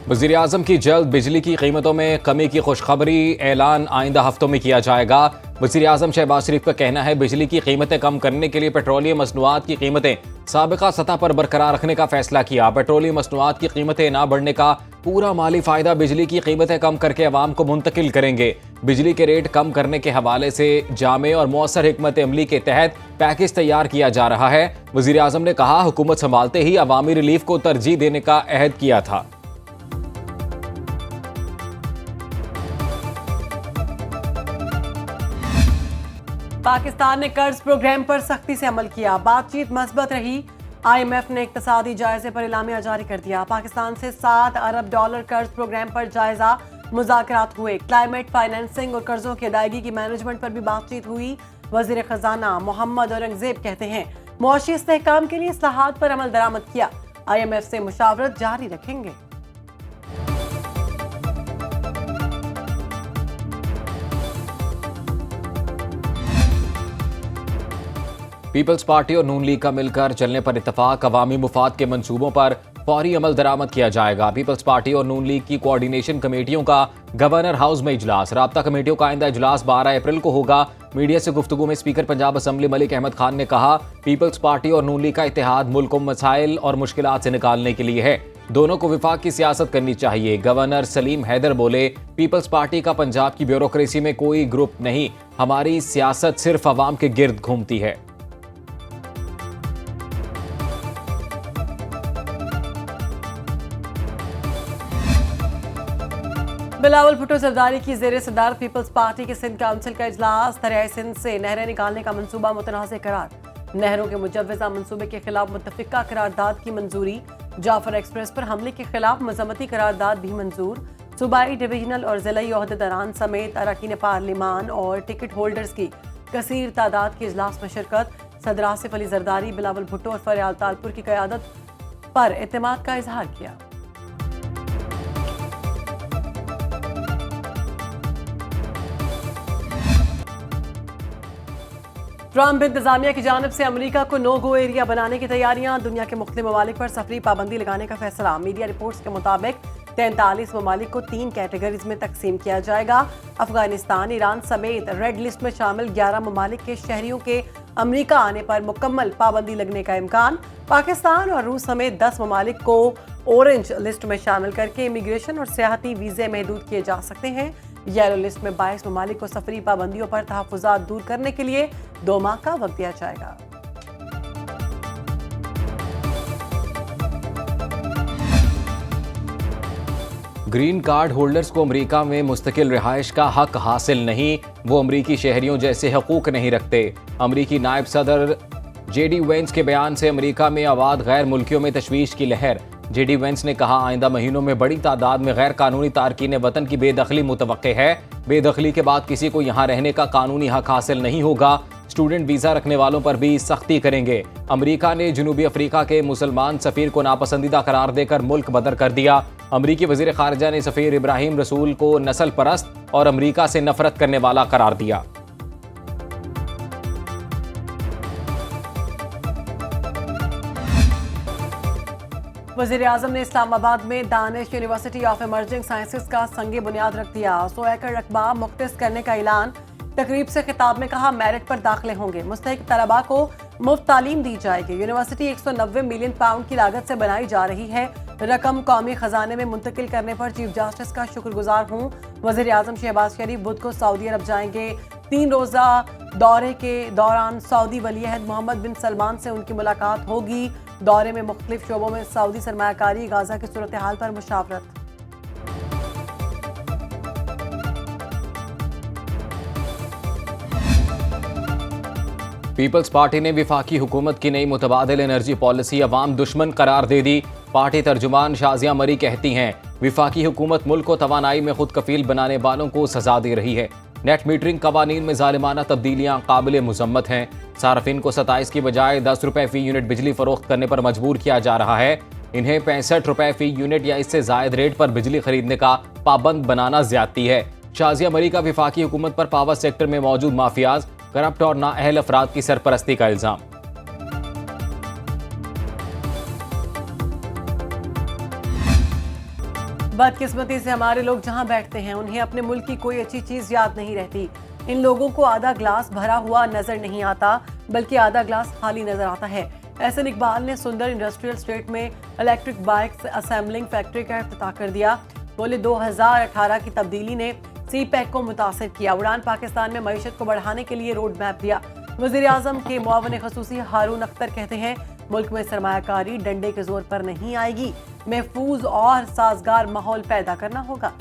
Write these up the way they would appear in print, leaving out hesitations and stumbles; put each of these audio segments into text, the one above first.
वज़ीर आज़म की जल्द बिजली की कीमतों में कमी की खुशखबरी, ऐलान आइंदा हफ्तों में किया जाएगा। वज़ीर आज़म शहबाज शरीफ का कहना है बिजली की कीमतें कम करने के लिए पेट्रोलियम मसनूआत की कीमतें साबिका सतह पर बरकरार रखने का फैसला किया। पेट्रोलियम मसनूआत की कीमतें ना बढ़ने का पूरा माली फायदा बिजली की कीमतें कम करके अवाम को मुंतकिल करेंगे। बिजली के रेट कम करने के हवाले से जामे और मौसर हिकमत अमली के तहत पैकेज तैयार किया जा रहा है। वज़ीर आज़म ने कहा हुकूमत संभालते ही अवामी रिलीफ को तरजीह देने का अहद किया था। पाकिस्तान ने कर्ज प्रोग्राम पर सख्ती से अमल किया, बातचीत मस्बत रही। IMF ने इक्तसादी जायजे पर इलामिया जारी कर दिया। पाकिस्तान से $7 अरब कर्ज प्रोग्राम पर जायजा मुज़ाकरात हुए। क्लाइमेट फाइनेंसिंग और कर्जों की अदायगी की मैनेजमेंट पर भी बातचीत हुई। वज़ीर खजाना मोहम्मद औरंगजेब कहते हैं मुआशी इस्तेहकाम के लिए इस्लाहात पर अमल दरामद किया। IMF से मुशावरत जारी रखेंगे। पीपल्स पार्टी और नून लीग का मिलकर चलने पर इत्तफाक, अवामी मुफाद के मंसूबों पर फौरी अमल दरामद किया जाएगा। पीपल्स पार्टी और नून लीग की कोऑर्डिनेशन कमेटियों का गवर्नर हाउस में इजलास, राब्ता कमेटियों का आइंदा इजलास 12 अप्रैल को होगा। मीडिया से गुफ्तगू में स्पीकर पंजाब असम्बली मलिक अहमद खान ने कहा पीपल्स पार्टी और नून लीग का इत्तेहाद मुल्क को मसाइल और मुश्किलात से निकालने के लिए है, दोनों को विफाक की सियासत करनी चाहिए। गवर्नर सलीम हैदर बोले पीपल्स पार्टी का पंजाब की ब्यूरोक्रेसी में कोई ग्रुप नहीं, हमारी सियासत सिर्फ अवाम के गिर्द घूमती है। बिलावल भुट्टो जरदारी की जेर सदारत पीपल्स पार्टी के सिंध काउंसिल का इजलास, दरियाए सिंध से नहरें निकालने का मंसूबा मुतनाज़ करार। नहरों के मुजव्वज़ा मंसूबे के खिलाफ मुत्तफ़िका करारदाद की मंजूरी। जाफर एक्सप्रेस पर हमले के खिलाफ मज़म्मती करारदाद भी मंजूर। सूबाई, डिवीजनल और ज़िलाई ओहदेदारान समेत अरकान पार्लिमान और टिकट होल्डर्स की कसीर तादाद के इजलास में शिरकत। सदर आसिफ अली जरदारी बिलावल भुट्टो और फरियाल तालपुर की क़यादत पर एतमाद का इजहार किया। ट्रंप इंतजामिया की जानिब से अमेरिका को नो गो एरिया बनाने की तैयारियां। दुनिया के मुख्तलिफ ममालिक पर सफरी पाबंदी लगाने का फैसला। मीडिया रिपोर्ट्स के मुताबिक 43 ममालिक को 3 कैटेगरीज में तकसीम किया जाएगा। अफगानिस्तान, ईरान समेत रेड लिस्ट में शामिल 11 ममालिक के शहरियों के अमेरिका आने पर मुकम्मल पाबंदी लगने का इम्कान। पाकिस्तान और रूस समेत 10 ममालिक को ऑरेंज लिस्ट में शामिल करके इमिग्रेशन और सियाहती वीज़े महदूद किए जा सकते हैं। येलो लिस्ट में 22 ममालिक को सफरी पाबंदियों पर तहफ़्फ़ुज़ात दूर करने के लिए 2 माह का वक्त दिया जाएगा। ग्रीन कार्ड होल्डर्स को अमेरिका में मुस्तकिल रिहाइश का हक हासिल नहीं, वो अमरीकी शहरियों जैसे हकूक नहीं रखते। अमरीकी नायब सदर JD वेंस के बयान से अमरीका में आबाद गैर मुल्कियों में तशवीश की लहर। JD वेंस ने कहा आइंदा महीनों में बड़ी तादाद में गैर कानूनी तारकीन वतन की बेदखली मुतवक्के है। बेदखली के बाद किसी को यहाँ रहने का कानूनी हक हासिल नहीं होगा। स्टूडेंट वीज़ा रखने वालों पर भी सख्ती करेंगे। अमरीका ने जनूबी अफ्रीका के मुसलमान सफ़ीर को नापसंदीदा करार देकर मुल्क बदर कर दिया। अमरीकी वज़ीर ख़ारिजा ने सफ़ीर इब्राहिम रसूल को नस्ल परस्त और अमरीका से नफरत करने वाला करार दिया। वज़ीर आज़म ने इस्लामाबाद में Danish university of emerging sciences का संगे बुनियाद रख दिया। 100 एकड़ रकबा मुख्तस करने का ऐलान। तकरीब से खिताब में कहा मेरिट पर दाखिले होंगे, मुस्तहिक तलबा को मुफ्त तालीम दी जाएगी। यूनिवर्सिटी 190 मिलियन पाउंड की लागत से बनाई जा रही है। रकम कौमी खजाने में मुंतकिल करने पर चीफ जस्टिस का शुक्रगुजार हूँ। वज़ीर आज़म शहबाज शरीफ बुध को सऊदी अरब जाएंगे। 3 रोज़ा दौरे के दौरान सऊदी वलीअहद मोहम्मद बिन सलमान से उनकी मुलाकात होगी। दौरे में मुख्तलिफ शोबों में सऊदी सरमायाकारी, गाजा की सूरत हाल पर मुशावरत। पीपल्स पार्टी ने विफाकी हुकूमत की नई मुतबादिल एनर्जी पॉलिसी अवाम दुश्मन करार दे दी। पार्टी तर्जुमान शाजिया मरी कहती हैं विफाकी हुकूमत मुल्क को तवानाई में खुद कफील बनाने वालों को सजा दे रही है। नेट मीटरिंग कवानीन में जालिमाना तब्दीलियां काबिल मुजम्मत हैं। सार्फिन को 27 की बजाय 10 रुपए फी यूनिट बिजली फरोख्त करने पर मजबूर किया जा रहा है। इन्हें 65 रुपए फी यूनिट या इससे जायद रेट पर बिजली खरीदने का पाबंद बनाना ज्यादती है। शाजिया मरी का विफाकी हुकूमत पर पावर सेक्टर में मौजूद माफियाज, करप्ट और नाअहल अफराद की सरपरस्ती का इल्जाम। बदकिस्मती से हमारे लोग जहां बैठते हैं उन्हें अपने मुल्क की कोई अच्छी चीज याद नहीं रहती। इन लोगों को आधा ग्लास भरा हुआ नजर नहीं आता, बल्कि आधा ग्लास खाली नजर आता है। एहसन इकबाल ने सुंदर इंडस्ट्रियल स्टेट में इलेक्ट्रिक बाइक्स असेंबलिंग फैक्ट्री का इफ्तिताह कर दिया। बोले 2018 की तब्दीली ने सी पैक को मुतासर किया। उड़ान पाकिस्तान में मईशत को बढ़ाने के लिए रोड मैप दिया। वज़ीर आज़म के मुआविन ख़ुसूसी हारून अख्तर कहते हैं, मुल्क में सरमायाकारी डंडे के जोर पर नहीं आएगी, महफूज और साजगार माहौल पैदा करना होगा।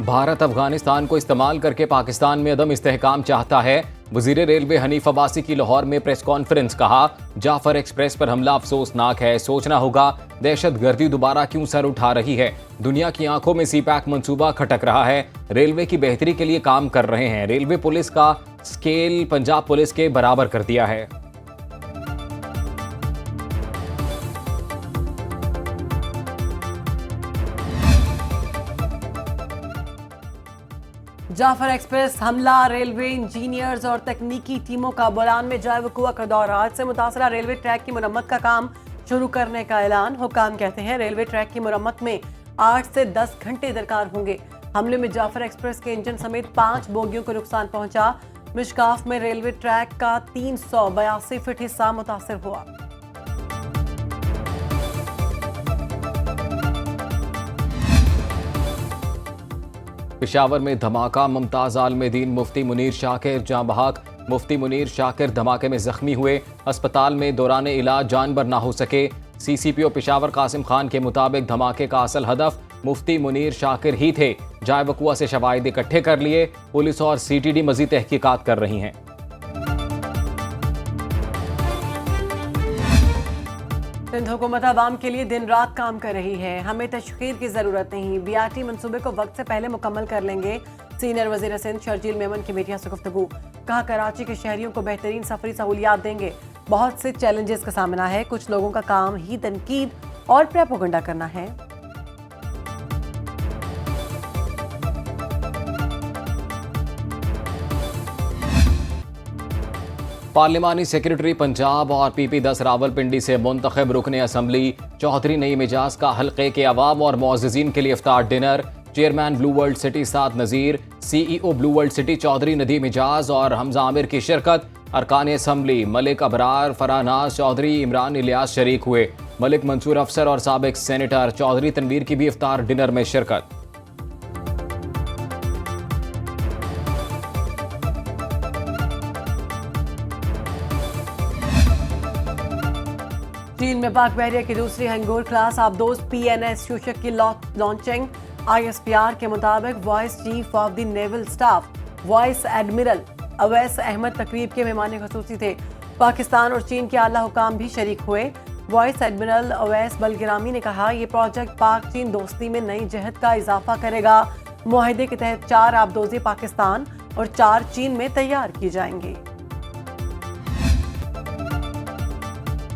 भारत अफगानिस्तान को इस्तेमाल करके पाकिस्तान में अदम इस्तेहकाम चाहता है। वजीर रेलवे हनीफ अब्बासी की लाहौर में प्रेस कॉन्फ्रेंस। कहा, जाफर एक्सप्रेस पर हमला अफसोसनाक है, सोचना होगा दहशतगर्दी दोबारा क्यों सर उठा रही है। दुनिया की आंखों में सी पैक मंसूबा खटक रहा है। रेलवे की बेहतरी के लिए काम कर रहे हैं। रेलवे पुलिस का स्केल पंजाब पुलिस के बराबर कर दिया है। जाफर एक्सप्रेस हमला, रेलवे इंजीनियर्स और तकनीकी टीमों का बोलान में जाए वकुआ का दौर। आज से मुतासरा रेलवे ट्रैक की मुरम्मत का काम शुरू करने का ऐलान। हुकाम कहते हैं, रेलवे ट्रैक की मुरम्मत में 8 से 10 घंटे दरकार होंगे। हमले में जाफर एक्सप्रेस के इंजन समेत 5 बोगियों को नुकसान पहुंचा। मिशकाफ में रेलवे ट्रैक का 382 फीट हिस्सा मुतासर हुआ। पेशावर में धमाका, मुमताज आलमदीन मुफ्ती मुनीर शाकिर जाँ बहक। मुफ्ती मुनीर शाकिर धमाके में जख्मी हुए, अस्पताल में दौरान इलाज जान बर ना हो सके। CCPO पेशावर कासिम खान के मुताबिक धमाके का असल हदफ मुफ्ती मुनीर शाकिर ही थे। जाए वकुआ से शवाहिद इकट्ठे कर लिए। पुलिस और CTD मजीद तहकीकात कर रही हैं। सिंध हुकूमत आवाम के लिए दिन रात काम कर रही है। हमें तशखीर की जरूरत नहीं, BRT मंसूबे को वक्त से पहले मुकम्मल कर लेंगे। सीनियर वजीर सिंध शर्जील मेमन की मीडिया से गुफ्तगू। कहा, कराची के शहरियों को बेहतरीन सफरी सहूलियात देंगे। बहुत से चैलेंजेस का सामना है, कुछ लोगों का काम ही तनकीद और प्रोपेगेंडा करना है। पार्लिमानी सेक्रेटरी पंजाब और PP10 रावलपिंडी से मुंतखब रुकने असम्बली चौधरी नई मिजाज का हल्के के अवाम और मुअज़्ज़िज़ीन के लिए इफ्तार dinner. Chairman blue world city Saad Nazir, CEO blue world city Chaudhry Nadeem Mizaj और हमजा आमिर की शिरकत। अरकान असम्बली मलिक अबरार, फरानाज चौधरी, इमरान इलियास शरीक हुए। मलिक मंसूर अफसर और साबिक सेनेटर चौधरी तनवीर की भी इफ्तार डिनर में शिरकत। चीन में पाक बहरिया की दूसरी हंगोर क्लास आबदोज PNS शीर्षक की लॉन्चिंग। ISPR के मुताबिक vice chief of the naval staff vice admiral Awais Ahmed तकरीब के मेहमान खसूसी थे। पाकिस्तान और चीन के आला हुकाम भी शरीक हुए। वाइस एडमिरल अवैस बलगिरामी ने कहा, ये प्रोजेक्ट पाक चीन दोस्ती में नई जहत का इजाफा करेगा। मुआहदे के तहत 4 आबदोज़े पाकिस्तान और 4 चीन में तैयार की जाएंगी।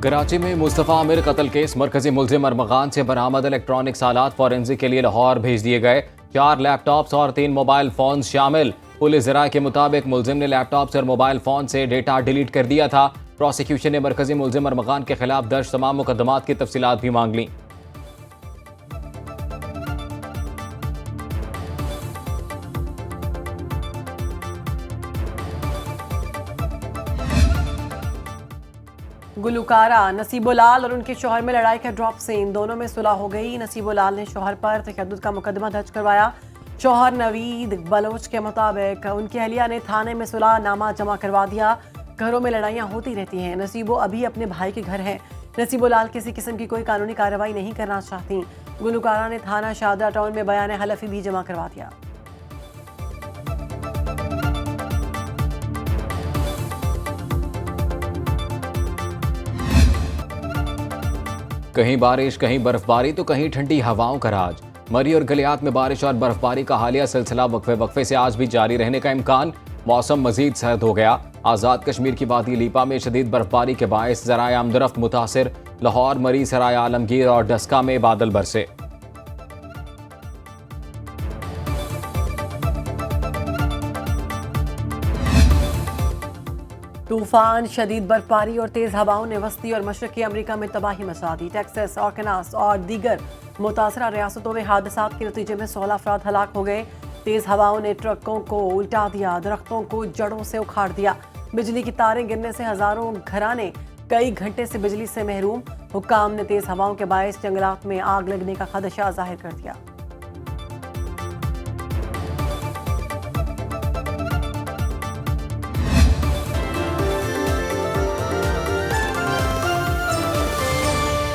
कराची में मुस्तफ़ा आमिर कत्ल केस मरकजी मुलजिम अरमगान से बरामद इलेक्ट्रॉनिक्स आलात फॉरेंसिक के लिए लाहौर भेज दिए गए। 4 लैपटॉप्स और 3 मोबाइल फोन शामिल। पुलिस ज़राए के मुताबिक मुलजिम ने लैपटॉप्स और मोबाइल फोन से डेटा डिलीट कर दिया था। प्रोसिक्यूशन ने मरकजी मुलजिम अरमगान के खिलाफ दर्ज तमाम मुकदमात की तफसीलात भी मांग ली। गुलकारा नसीबुलाल और उनके शौहर में लड़ाई का ड्रॉप सीन। दोनों में सुलह हो गई। नसीबुलाल ने शौहर पर तशद्दुद का मुकदमा दर्ज करवाया। शौहर नवीद बलोच के मुताबिक उनकी अहलिया ने थाने में सुलह नामा जमा करवा दिया। घरों में लड़ाइयाँ होती रहती हैं। नसीबो अभी अपने भाई के घर हैं। नसीबुलाल किसी किस्म की कोई कानूनी कार्रवाई नहीं करना चाहती। गुलकारा ने थाना शाहदरा टाउन में बयान हलफी भी जमा करवा दिया। कहीं बारिश, कहीं बर्फबारी तो कहीं ठंडी हवाओं का राज। मरी और गलियात में बारिश और बर्फबारी का हालिया सिलसिला वक्फे से आज भी जारी रहने का इम्कान। मौसम मजीद सर्द हो गया। आज़ाद कश्मीर की वादी लीपा में शदीद बर्फबारी के बायस ज़राए आमदरफ्त मुतासिर। लाहौर, मरी, सराय आलमगीर और डस्का में बादल बरसे। तूफान, शदीद बर्फबारी और तेज हवाओं ने वस्ती और मशरकी अमेरिका में तबाही मचा दी। टेक्सास, आर्कान्सास और दीगर मुतासरा रियासतों में हादसात के नतीजे में 16 अफराद हलाक हो गए। तेज हवाओं ने ट्रकों को उल्टा दिया, दरख्तों को जड़ों से उखाड़ दिया। बिजली की तारें गिरने से हजारों घराने कई घंटे से बिजली से महरूम। हुक्काम ने तेज हवाओं के बायस जंगलात में आग लगने का खदशा जाहिर कर दिया।